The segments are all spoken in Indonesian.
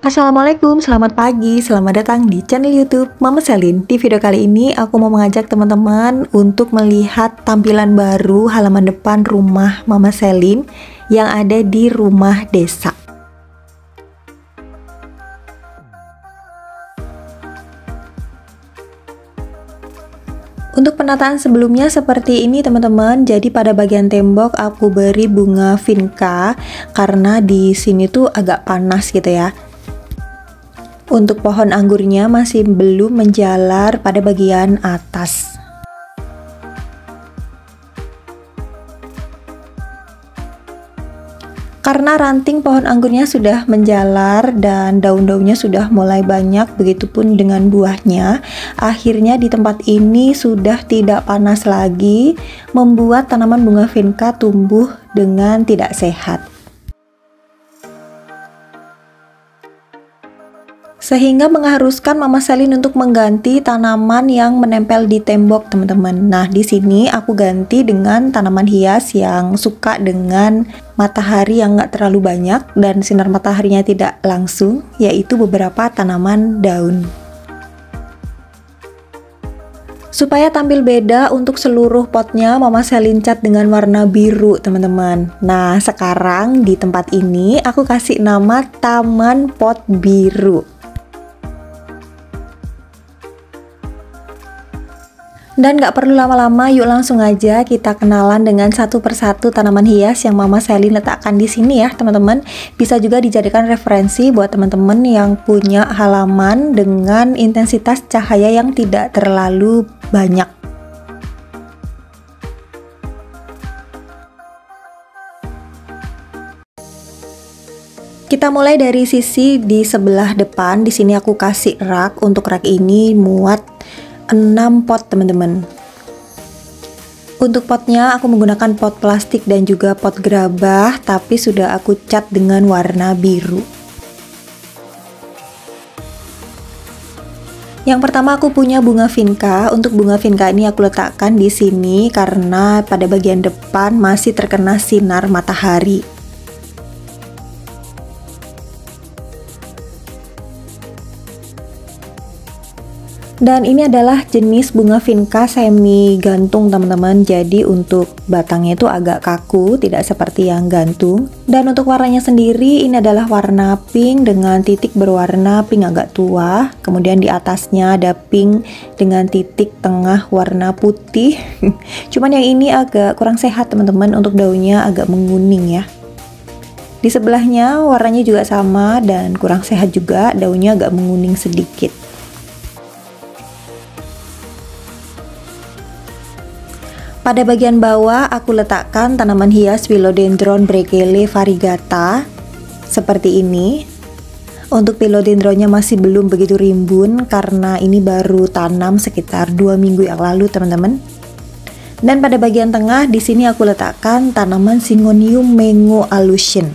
Assalamualaikum, selamat pagi, selamat datang di channel YouTube Mama Selin. Di video kali ini aku mau mengajak teman-teman untuk melihat tampilan baru halaman depan rumah Mama Selin yang ada di rumah desa. Untuk penataan sebelumnya seperti ini teman-teman. Jadi pada bagian tembok aku beri bunga vinca karena di sini tuh agak panas gitu ya. Untuk pohon anggurnya masih belum menjalar pada bagian atas. Karena ranting pohon anggurnya sudah menjalar dan daun-daunnya sudah mulai banyak, begitupun dengan buahnya, akhirnya di tempat ini sudah tidak panas lagi, membuat tanaman bunga vinca tumbuh dengan tidak sehat. Sehingga mengharuskan Mama Selin untuk mengganti tanaman yang menempel di tembok, teman-teman. Nah, di sini aku ganti dengan tanaman hias yang suka dengan matahari yang nggak terlalu banyak dan sinar mataharinya tidak langsung, yaitu beberapa tanaman daun. Supaya tampil beda, untuk seluruh potnya Mama Selin cat dengan warna biru, teman-teman. Nah, sekarang di tempat ini aku kasih nama Taman Pot Biru. Dan gak perlu lama-lama, yuk langsung aja kita kenalan dengan satu persatu tanaman hias yang Mama Selin letakkan di sini ya, teman-teman. Bisa juga dijadikan referensi buat teman-teman yang punya halaman dengan intensitas cahaya yang tidak terlalu banyak. Kita mulai dari sisi di sebelah depan. Di sini aku kasih rak. Untuk rak ini muat 6 pot, teman-teman. Untuk potnya aku menggunakan pot plastik dan juga pot gerabah, tapi sudah aku cat dengan warna biru. Yang pertama aku punya bunga vinca. Untuk bunga vinca ini aku letakkan di sini karena pada bagian depan masih terkena sinar matahari. Dan ini adalah jenis bunga vinca semi gantung, teman-teman. Jadi untuk batangnya itu agak kaku, tidak seperti yang gantung. Dan untuk warnanya sendiri ini adalah warna pink dengan titik berwarna pink agak tua. Kemudian di atasnya ada pink dengan titik tengah warna putih. Cuman yang ini agak kurang sehat, teman-teman. Untuk daunnya agak menguning ya. Di sebelahnya warnanya juga sama dan kurang sehat juga, daunnya agak menguning sedikit. Pada bagian bawah aku letakkan tanaman hias Philodendron Brekele variegata seperti ini. Untuk philodendronnya masih belum begitu rimbun karena ini baru tanam sekitar 2 minggu yang lalu, teman-teman. Dan pada bagian tengah di sini aku letakkan tanaman Syngonium Mengo Alusion.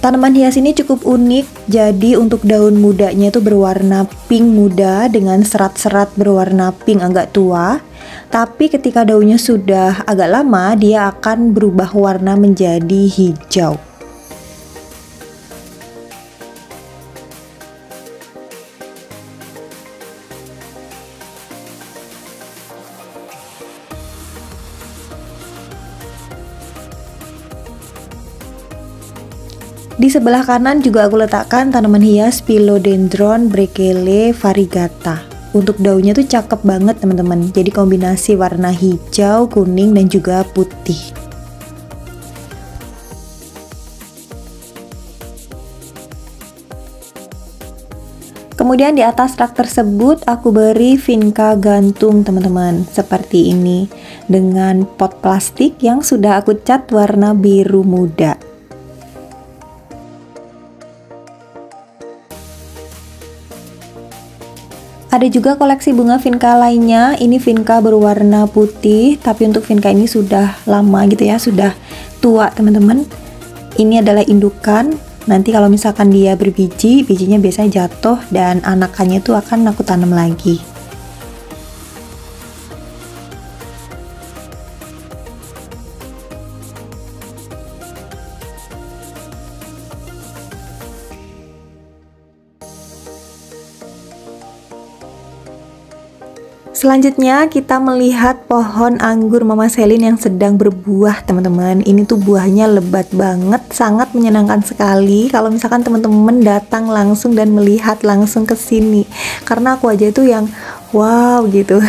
Tanaman hias ini cukup unik, jadi untuk daun mudanya itu berwarna pink muda dengan serat-serat berwarna pink agak tua. Tapi ketika daunnya sudah agak lama, dia akan berubah warna menjadi hijau. Di sebelah kanan juga aku letakkan tanaman hias Philodendron Brekele variegata. Untuk daunnya tuh cakep banget, teman-teman. Jadi kombinasi warna hijau, kuning, dan juga putih. Kemudian di atas rak tersebut aku beri vinca gantung, teman-teman. Seperti ini. Dengan pot plastik yang sudah aku cat warna biru muda. Ada juga koleksi bunga vinca lainnya. Ini vinca berwarna putih, tapi untuk vinca ini sudah lama gitu ya, sudah tua, teman-teman. Ini adalah indukan. Nanti kalau misalkan dia berbiji, bijinya biasanya jatuh dan anakannya itu akan aku tanam lagi. Selanjutnya kita melihat pohon anggur Mama Selin yang sedang berbuah, teman-teman. Ini tuh buahnya lebat banget, sangat menyenangkan sekali kalau misalkan teman-teman datang langsung dan melihat langsung ke sini. Karena aku aja tuh yang wow gitu.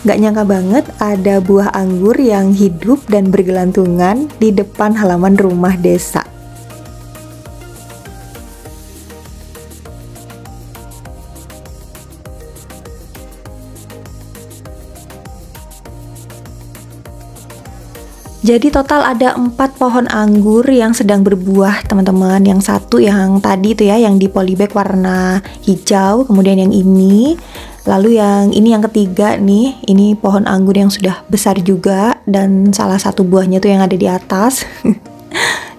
Gak nyangka banget ada buah anggur yang hidup dan bergelantungan di depan halaman rumah desa. Jadi total ada 4 pohon anggur yang sedang berbuah, teman-teman. Yang satu yang tadi tuh ya, yang di polybag warna hijau, kemudian yang ini, lalu yang ini yang ketiga nih, ini pohon anggur yang sudah besar juga dan salah satu buahnya tuh yang ada di atas.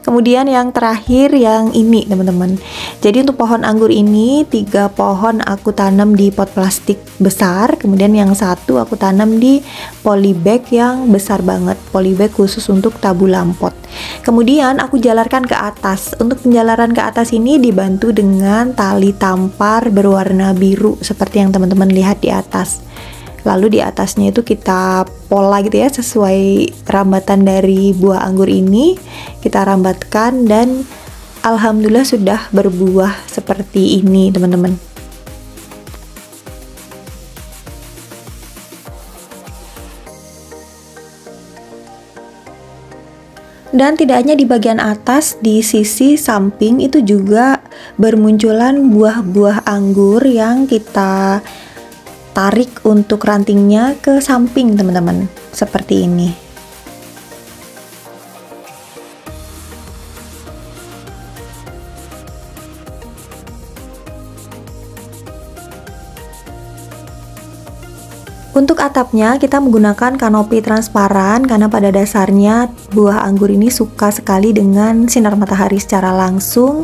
Kemudian yang terakhir yang ini, teman-teman. Jadi untuk pohon anggur ini 3 pohon aku tanam di pot plastik besar, kemudian yang satu aku tanam di polybag yang besar banget, polybag khusus untuk tabu lampot. Kemudian aku jalarkan ke atas. Untuk penjalaran ke atas ini dibantu dengan tali tampar berwarna biru seperti yang teman-teman lihat di atas. Lalu di atasnya itu kita pola gitu ya, sesuai rambatan dari buah anggur ini kita rambatkan dan alhamdulillah sudah berbuah seperti ini, teman-teman. Dan tidak hanya di bagian atas, di sisi samping itu juga bermunculan buah-buah anggur yang kita tarik untuk rantingnya ke samping, teman-teman, seperti ini. Untuk atapnya kita menggunakan kanopi transparan karena pada dasarnya buah anggur ini suka sekali dengan sinar matahari secara langsung,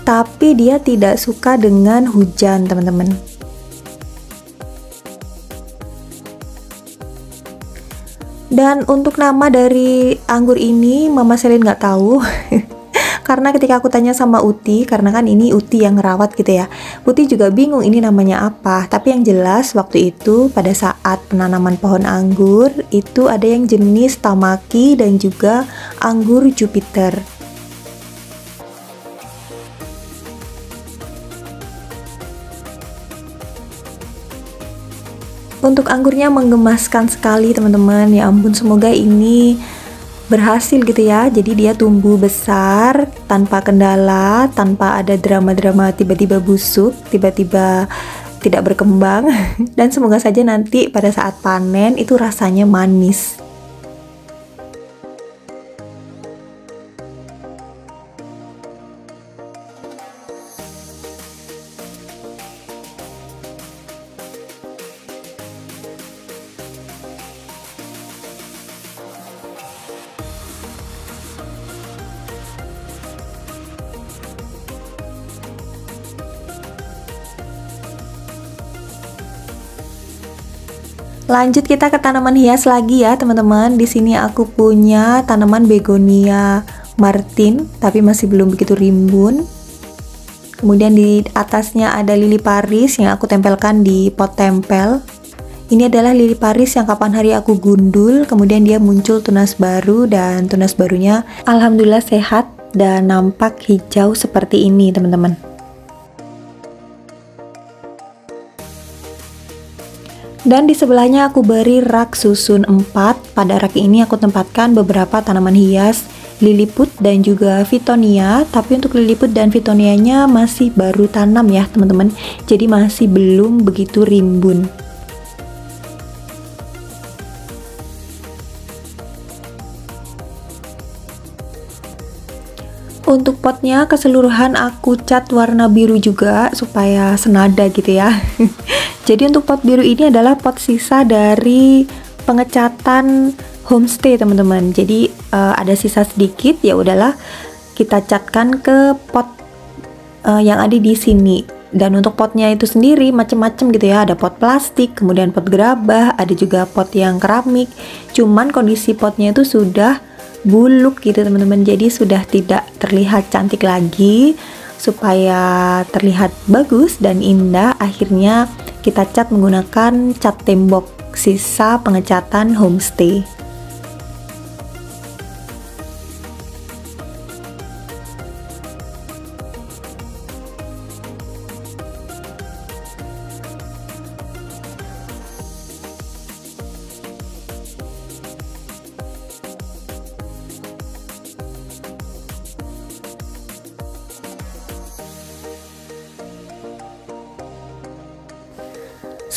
tapi dia tidak suka dengan hujan, teman-teman. Dan untuk nama dari anggur ini Mama Selin nggak tahu. Karena ketika aku tanya sama Uti, karena kan ini Uti yang ngerawat gitu ya, Uti juga bingung ini namanya apa. Tapi yang jelas waktu itu pada saat penanaman pohon anggur itu ada yang jenis Tamaki dan juga anggur Jupiter. Untuk anggurnya menggemaskan sekali, teman-teman. Ya ampun, semoga ini berhasil gitu ya. Jadi dia tumbuh besar tanpa kendala, tanpa ada drama-drama tiba-tiba busuk, tiba-tiba tidak berkembang. Dan semoga saja nanti pada saat panen itu rasanya manis. Lanjut kita ke tanaman hias lagi ya, teman-teman. Di sini aku punya tanaman begonia Martin, tapi masih belum begitu rimbun. Kemudian di atasnya ada lili Paris yang aku tempelkan di pot tempel. Ini adalah lili Paris yang kapan hari aku gundul, kemudian dia muncul tunas baru dan tunas barunya alhamdulillah sehat dan nampak hijau seperti ini, teman-teman. Dan di sebelahnya aku beri rak susun 4. Pada rak ini aku tempatkan beberapa tanaman hias, liliput dan juga fitonia. Tapi untuk liliput dan fitonianya masih baru tanam ya, teman-teman. Jadi masih belum begitu rimbun. Untuk potnya keseluruhan aku cat warna biru juga supaya senada gitu ya. Jadi untuk pot biru ini adalah pot sisa dari pengecatan homestay, teman-teman. Jadi ada sisa sedikit, ya udahlah kita catkan ke pot yang ada di sini. Dan untuk potnya itu sendiri macam-macam gitu ya, ada pot plastik, kemudian pot gerabah, ada juga pot yang keramik. Cuman kondisi potnya itu sudah buluk gitu, teman-teman. Jadi sudah tidak terlihat cantik lagi. Supaya terlihat bagus dan indah, akhirnya kita cat menggunakan cat tembok sisa pengecatan homestay.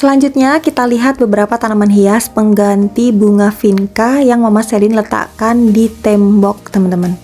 Selanjutnya kita lihat beberapa tanaman hias pengganti bunga vinca yang Mama Selin letakkan di tembok, teman-teman.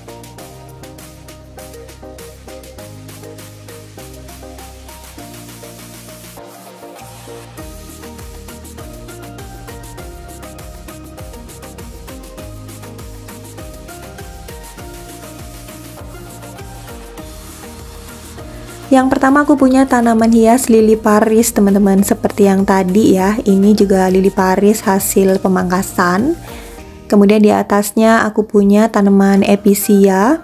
Yang pertama aku punya tanaman hias lili Paris, teman-teman, seperti yang tadi ya. Ini juga lili Paris hasil pemangkasan. Kemudian di atasnya aku punya tanaman episia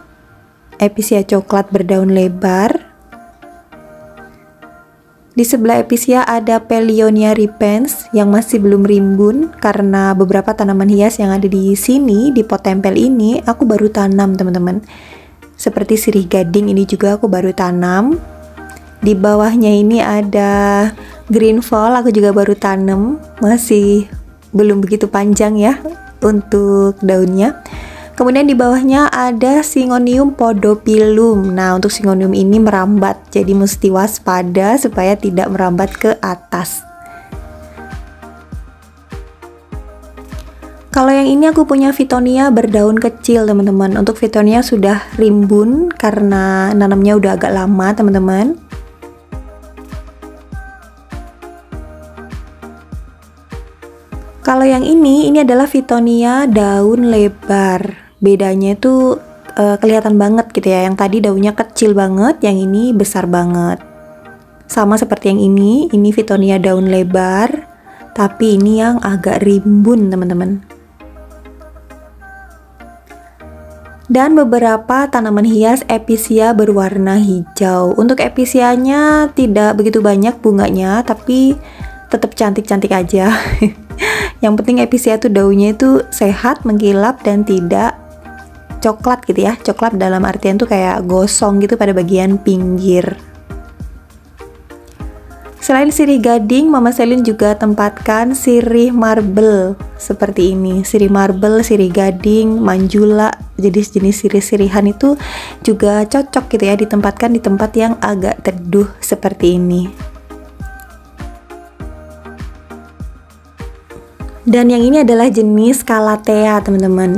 coklat berdaun lebar. Di sebelah episia ada Paulownia repens yang masih belum rimbun karena beberapa tanaman hias yang ada di sini di pot tempel ini aku baru tanam, teman-teman. Seperti sirih gading ini juga aku baru tanam. Di bawahnya ini ada green fall, aku juga baru tanam, masih belum begitu panjang ya untuk daunnya. Kemudian di bawahnya ada Syngonium podophyllum. Nah, untuk Syngonium ini merambat, jadi mesti waspada supaya tidak merambat ke atas. Kalau yang ini aku punya Fittonia berdaun kecil, teman-teman. Untuk Fittonia sudah rimbun karena nanamnya udah agak lama, teman-teman. Kalau yang ini adalah Fittonia daun lebar. Bedanya itu kelihatan banget gitu ya. Yang tadi daunnya kecil banget, yang ini besar banget. Sama seperti yang ini Fittonia daun lebar, tapi ini yang agak rimbun, teman-teman. Dan beberapa tanaman hias episia berwarna hijau. Untuk episianya tidak begitu banyak bunganya, tapi tetap cantik-cantik aja. Yang penting episia tuh daunnya itu sehat, mengkilap, dan tidak coklat gitu ya. Coklat dalam artian tuh kayak gosong gitu pada bagian pinggir. Selain sirih gading, Mama Selin juga tempatkan sirih marble seperti ini. Sirih marble, sirih gading, manjula, jenis-jenis sirih-sirihan itu juga cocok gitu ya ditempatkan di tempat yang agak teduh seperti ini. Dan yang ini adalah jenis Calathea, teman-teman.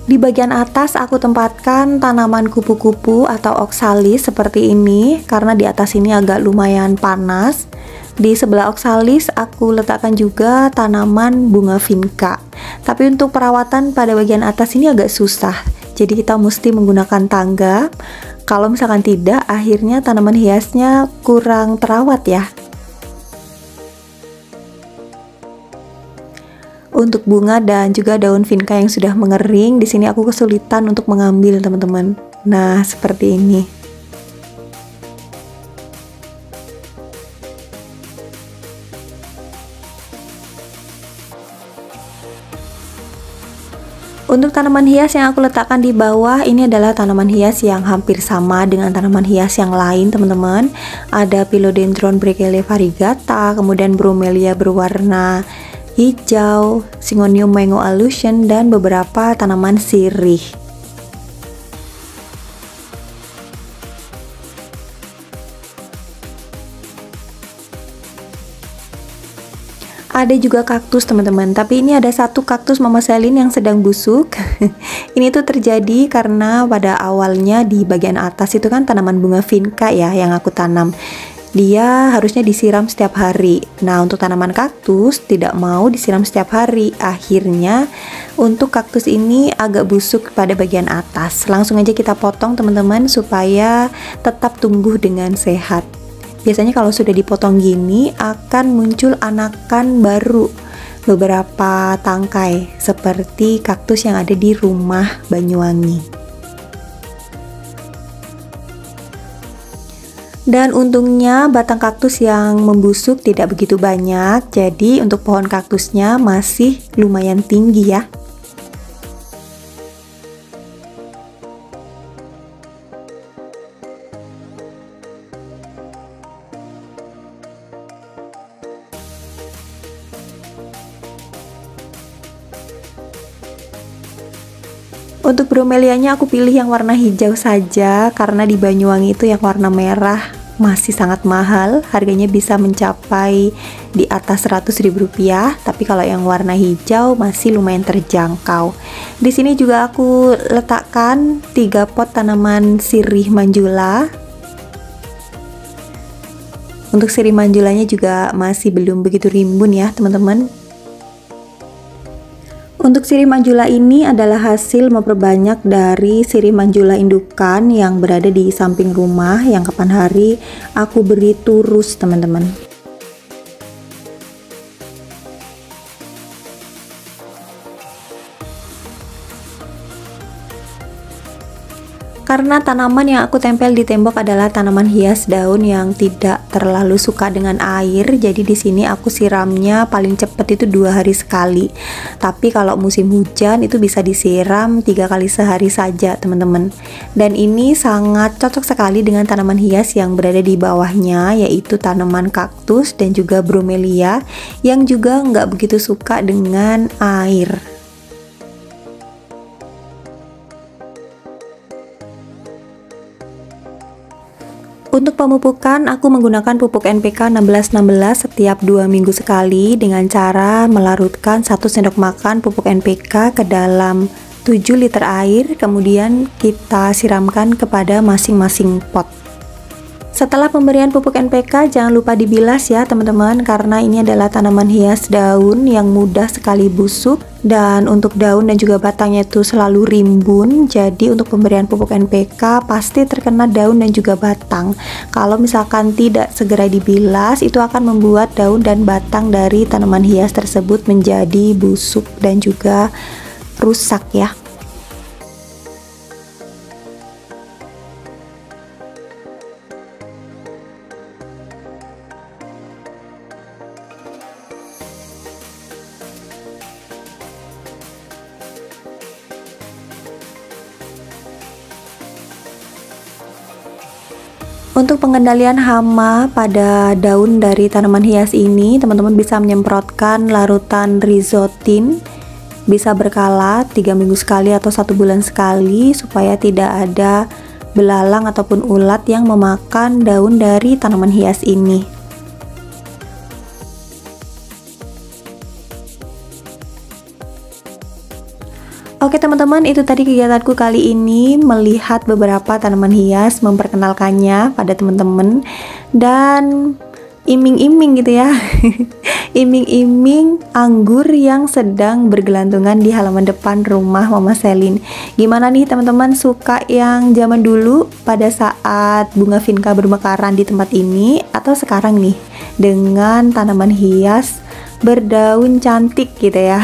Di bagian atas aku tempatkan tanaman kupu-kupu atau oxalis seperti ini karena di atas ini agak lumayan panas. Di sebelah oxalis aku letakkan juga tanaman bunga vinca. Tapi untuk perawatan pada bagian atas ini agak susah. Jadi kita mesti menggunakan tangga. Kalau misalkan tidak, akhirnya tanaman hiasnya kurang terawat ya. Untuk bunga dan juga daun vinca yang sudah mengering, di sini aku kesulitan untuk mengambil, teman-teman. Nah, seperti ini. Untuk tanaman hias yang aku letakkan di bawah, ini adalah tanaman hias yang hampir sama dengan tanaman hias yang lain, teman-teman. Ada Philodendron Brekele variegata, kemudian Bromelia berwarna hijau, Syngonium mango allusion, dan beberapa tanaman sirih. Ada juga kaktus, teman-teman, tapi ini ada satu kaktus Mama Selin yang sedang busuk. Ini tuh terjadi karena pada awalnya di bagian atas itu kan tanaman bunga vinca ya yang aku tanam. dia harusnya disiram setiap hari. Nah, untuk tanaman kaktus tidak mau disiram setiap hari. Akhirnya untuk kaktus ini agak busuk pada bagian atas. Langsung aja kita potong teman-teman supaya tetap tumbuh dengan sehat. Biasanya kalau sudah dipotong gini akan muncul anakan baru beberapa tangkai seperti kaktus yang ada di rumah Banyuwangi. Dan untungnya batang kaktus yang membusuk tidak begitu banyak, jadi untuk pohon kaktusnya masih lumayan tinggi ya. Untuk bromelianya aku pilih yang warna hijau saja karena di Banyuwangi itu yang warna merah masih sangat mahal, harganya bisa mencapai di atas Rp100.000, tapi kalau yang warna hijau masih lumayan terjangkau. Di sini juga aku letakkan 3 pot tanaman sirih manjula. Untuk sirih manjulanya juga masih belum begitu rimbun ya teman-teman. Untuk sirih manjula ini adalah hasil memperbanyak dari sirih manjula indukan yang berada di samping rumah yang kapan hari aku beri turus teman-teman. Karena tanaman yang aku tempel di tembok adalah tanaman hias daun yang tidak terlalu suka dengan air, jadi di sini aku siramnya paling cepat itu 2 hari sekali. Tapi kalau musim hujan itu bisa disiram 3 kali sehari saja teman-teman. Dan ini sangat cocok sekali dengan tanaman hias yang berada di bawahnya, yaitu tanaman kaktus dan juga bromelia yang juga nggak begitu suka dengan air. Untuk pemupukan, aku menggunakan pupuk NPK 1616 setiap 2 minggu sekali dengan cara melarutkan 1 sendok makan pupuk NPK ke dalam 7 liter air, kemudian kita siramkan kepada masing-masing pot. Setelah pemberian pupuk NPK, jangan lupa dibilas ya teman-teman, karena ini adalah tanaman hias daun yang mudah sekali busuk dan untuk daun dan juga batangnya itu selalu rimbun. Jadi untuk pemberian pupuk NPK pasti terkena daun dan juga batang. Kalau misalkan tidak segera dibilas, itu akan membuat daun dan batang dari tanaman hias tersebut menjadi busuk dan juga rusak ya. Untuk pengendalian hama pada daun dari tanaman hias ini, teman-teman bisa menyemprotkan larutan rizotin, bisa berkala 3 minggu sekali atau 1 bulan sekali supaya tidak ada belalang ataupun ulat yang memakan daun dari tanaman hias ini. Oke teman-teman, itu tadi kegiatanku kali ini melihat beberapa tanaman hias, memperkenalkannya pada teman-teman dan iming-iming gitu ya. Iming-iming anggur yang sedang bergelantungan di halaman depan rumah Mama Selin. Gimana nih teman-teman, suka yang zaman dulu pada saat bunga vinca bermekaran di tempat ini, atau sekarang nih dengan tanaman hias berdaun cantik gitu ya?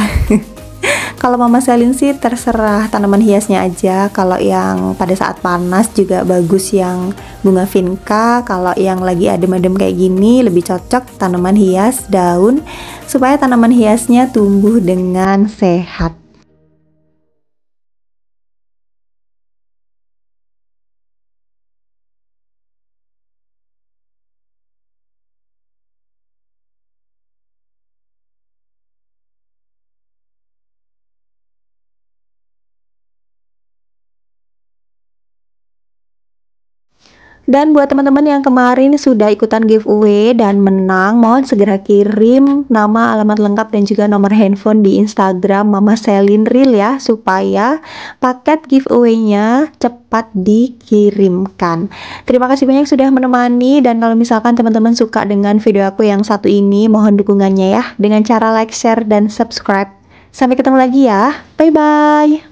Kalau Mama Selin sih terserah tanaman hiasnya aja. Kalau yang pada saat panas juga bagus yang bunga vinca. Kalau yang lagi adem-adem kayak gini lebih cocok tanaman hias daun supaya tanaman hiasnya tumbuh dengan sehat. Dan buat teman-teman yang kemarin sudah ikutan giveaway dan menang, mohon segera kirim nama, alamat lengkap dan juga nomor handphone di Instagram Mama Selin Real ya, supaya paket giveaway-nya cepat dikirimkan. Terima kasih banyak sudah menemani, dan kalau misalkan teman-teman suka dengan video aku yang satu ini, mohon dukungannya ya dengan cara like, share, dan subscribe. Sampai ketemu lagi ya. Bye bye.